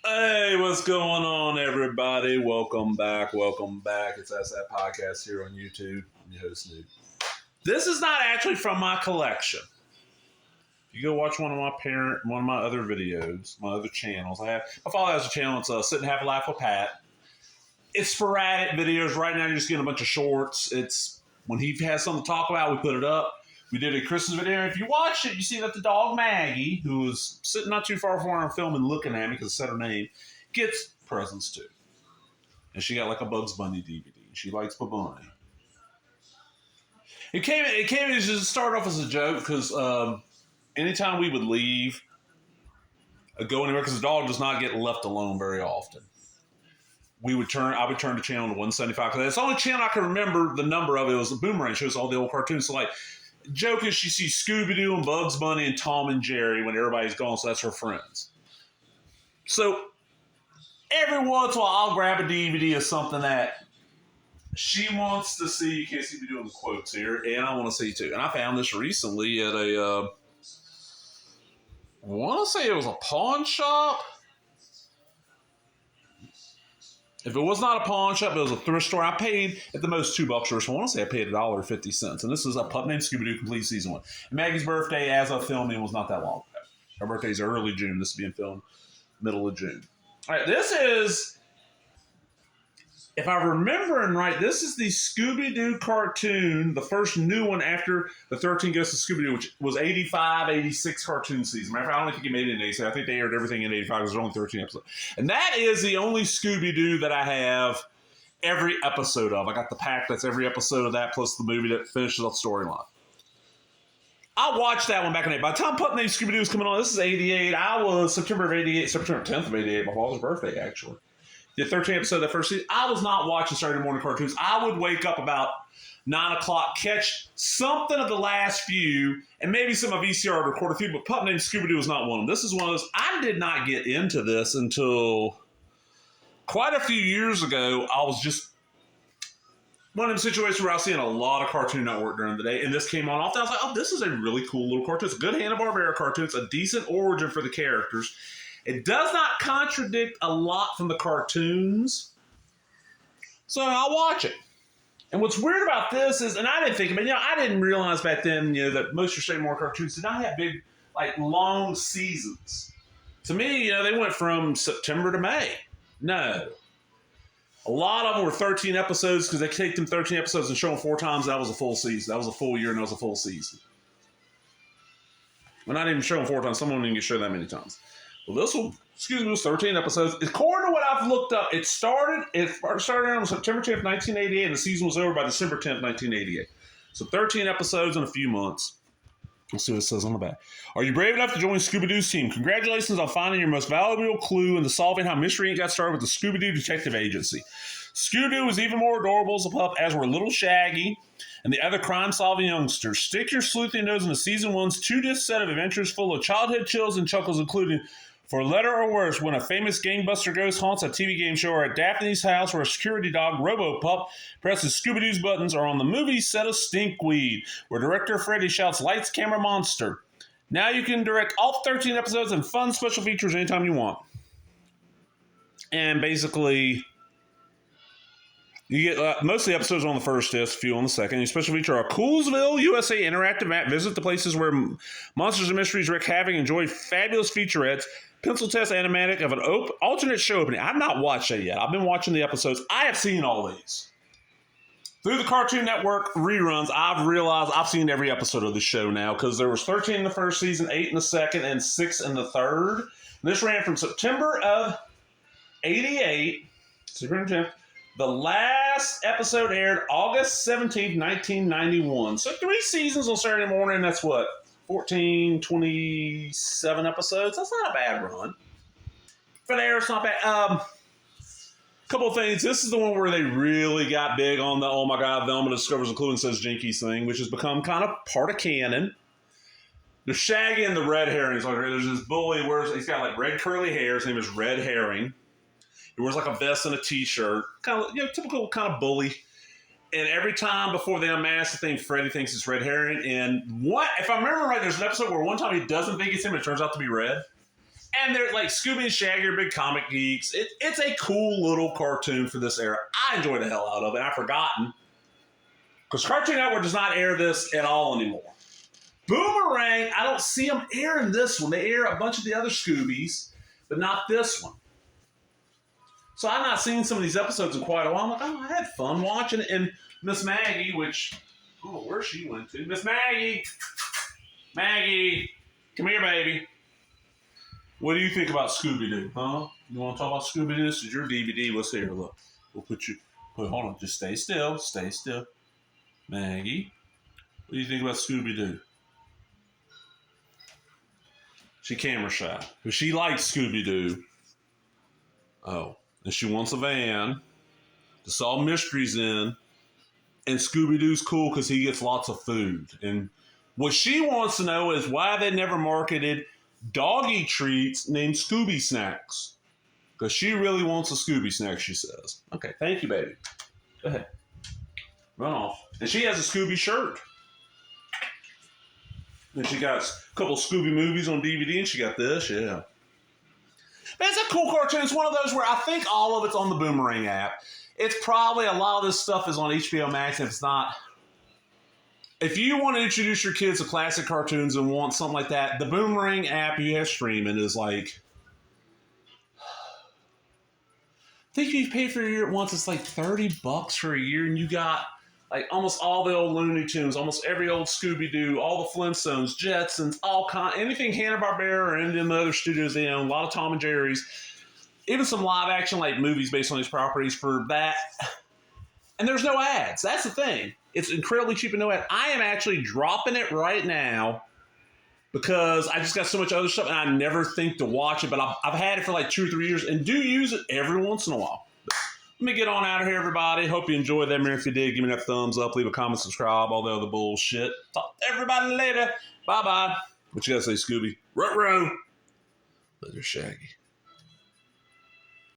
Hey, what's going on, everybody? Welcome back. It's that podcast here on YouTube. I'm your host, Nude. This is not actually from my collection. If you go watch one of my other videos, my other channels, my father has a channel. It's Sit and Have a Laugh with Pat. It's sporadic videos. Right now, you're just getting a bunch of shorts. It's when he has something to talk about, we put it up. We did a Christmas video. If you watch it, you see that the dog Maggie, who was sitting not too far from where I'm filming, looking at me because I said her name, gets presents too. And she got like a Bugs Bunny DVD. She likes Bunny. It came to just start off as a joke because anytime we would leave, go anywhere, because the dog does not get left alone very often. I would turn the channel to 175 because that's the only channel I can remember the number of. It was a Boomerang, shows all the old cartoons. So like, joke is she sees Scooby-Doo and Bugs Bunny and Tom and Jerry when everybody's gone, so that's her friends. So every once in a while, I'll grab a DVD of something that she wants to see. You can't see me doing the quotes here, and I want to see too. And I found this recently at I want to say it was a pawn shop. If it was not a pawn shop, it was a thrift store. I paid at the most $2 for this one. I want to say I paid $1.50. And this is a pup named Scooby-Doo Complete Season 1. And Maggie's birthday, as of filming, was not that long ago. Her birthday's early June. This is being filmed middle of June. All right, this is, if I'm remembering right, this is the Scooby-Doo cartoon, the first new one after the 13 Ghosts of Scooby-Doo, which was 85, 86 cartoon season. Matter of fact, I don't think it made it in 86. I think they aired everything in 85 because there's only 13 episodes. And that is the only Scooby-Doo that I have every episode of. I got the pack that's every episode of that, plus the movie that finishes off the storyline. I watched that one back in the day. By the time Pup Named Scooby-Doo was coming on, this is 88. I was September 10th of 88, my father's birthday, actually. The 13th episode of that first season. I was not watching Saturday morning cartoons. I would wake up about 9 o'clock, catch something of the last few, and maybe some of VCR to record a few, but Pup Named Scooby-Doo was not one of them. This is one of those. I did not get into this until quite a few years ago. I was just one of the situations where I was seeing a lot of Cartoon Network during the day, and this came on often. I was like, oh, this is a really cool little cartoon. It's a good Hanna-Barbera cartoon. It's a decent origin for the characters. It does not contradict a lot from the cartoons, so I'll watch it. And what's weird about this is, and I didn't think about it, I didn't realize back then, that most of Saturday morning cartoons did not have big, long seasons. To me, they went from September to May. No. A lot of them were 13 episodes because they take them 13 episodes and show them 4 times. That was a full season. That was a full year and that was a full season. Well, not even show them 4 times. Some of them didn't get shown that many times. Well, this one, was 13 episodes. According to what I've looked up, it started on September 10th, 1988, and the season was over by December 10th, 1988. So 13 episodes in a few months. Let's see what it says on the back. Are you brave enough to join Scooby-Doo's team? Congratulations on finding your most valuable clue into solving how Mystery Inc. got started with the Scooby-Doo Detective Agency. Scooby-Doo was even more adorable as a pup, as were Little Shaggy and the other crime-solving youngsters. Stick your sleuthing nose into Season 1's 2-disc set of adventures full of childhood chills and chuckles, including For Letter or Worse, when a famous gangbuster ghost haunts a TV game show, or at Daphne's house where a security dog, Robo-Pup, presses Scooby-Doo's buttons, or on the movie set of Stinkweed, where director Freddy shouts, "Lights, Camera, Monster." Now you can direct all 13 episodes and fun special features anytime you want. And basically, you get most of the episodes on the first disc, few on the second. Your special feature are Coolsville, USA interactive map. Visit the places where monsters and mysteries wreak havoc. Enjoy fabulous featurettes. Pencil test animatic of an alternate show opening. I've not watched that yet. I've been watching the episodes. I have seen all these. Through the Cartoon Network reruns, I've realized I've seen every episode of the show now, because there was 13 in the first season, 8 in the second, and 6 in the third. And this ran from September of 88, September 10th. The last episode aired August 17th, 1991. So 3 seasons on Saturday morning. That's what? 14, 27 episodes. That's not a bad run. For there, it's not bad. Couple of things. This is the one where they really got big on the, oh my God, Velma discovers a clue and says Jinkies thing, which has become kind of part of canon. There's Shaggy and the Red Herring. There's this bully, he's got red curly hair. His name is Red Herring. He wears a vest and a t-shirt. Kind of, typical kind of bully. And every time before they unmask the thing, Freddy thinks it's Red Herring. And if I remember right, there's an episode where one time he doesn't think it's him, and it turns out to be Red. And they're like Scooby and Shaggy are big comic geeks. It's a cool little cartoon for this era. I enjoy the hell out of it. I've forgotten. Because Cartoon Network does not air this at all anymore. Boomerang, I don't see them airing this one. They air a bunch of the other Scoobies, but not this one. So I've not seen some of these episodes in quite a while. I'm like, oh, I had fun watching it. And Miss Maggie, which, I don't know where she went to. Miss Maggie! Maggie! Come here, baby. What do you think about Scooby-Doo, huh? You want to talk about Scooby-Doo? This is your DVD. Let's see here. Look. We'll put you... Hold on. Just stay still. Stay still. Maggie, what do you think about Scooby-Doo? She camera shy. Because she likes Scooby-Doo. Oh. And she wants a van to solve mysteries in. And Scooby-Doo's cool because he gets lots of food. And what she wants to know is why they never marketed doggy treats named Scooby Snacks. Because she really wants a Scooby Snack, she says. Okay, thank you, baby. Go ahead. Run off. And she has a Scooby shirt. And she got a couple Scooby movies on DVD, and she got this, yeah. But it's a cool cartoon. It's one of those where I think all of it's on the Boomerang app. It's probably a lot of this stuff is on HBO Max, and if it's not... If you want to introduce your kids to classic cartoons and want something like that, the Boomerang app you have streaming is like... I think you pay for a year once, it's like $30 for a year, and you got like almost all the old Looney Tunes, almost every old Scooby-Doo, all the Flintstones, Jetsons, anything Hanna-Barbera or any of the other studios they own, a lot of Tom and Jerry's, even some live action like movies based on these properties for that. And there's no ads. That's the thing. It's incredibly cheap and no ads. I am actually dropping it right now because I just got so much other stuff and I never think to watch it, but I've had it for like 2 or 3 years and do use it every once in a while. Let me get on out of here, everybody. Hope you enjoyed that. If you did, give me that thumbs up, leave a comment, subscribe, all the other bullshit. Talk to everybody later. Bye-bye. What you gotta say, Scooby? Ruh-roh. Later, Shaggy.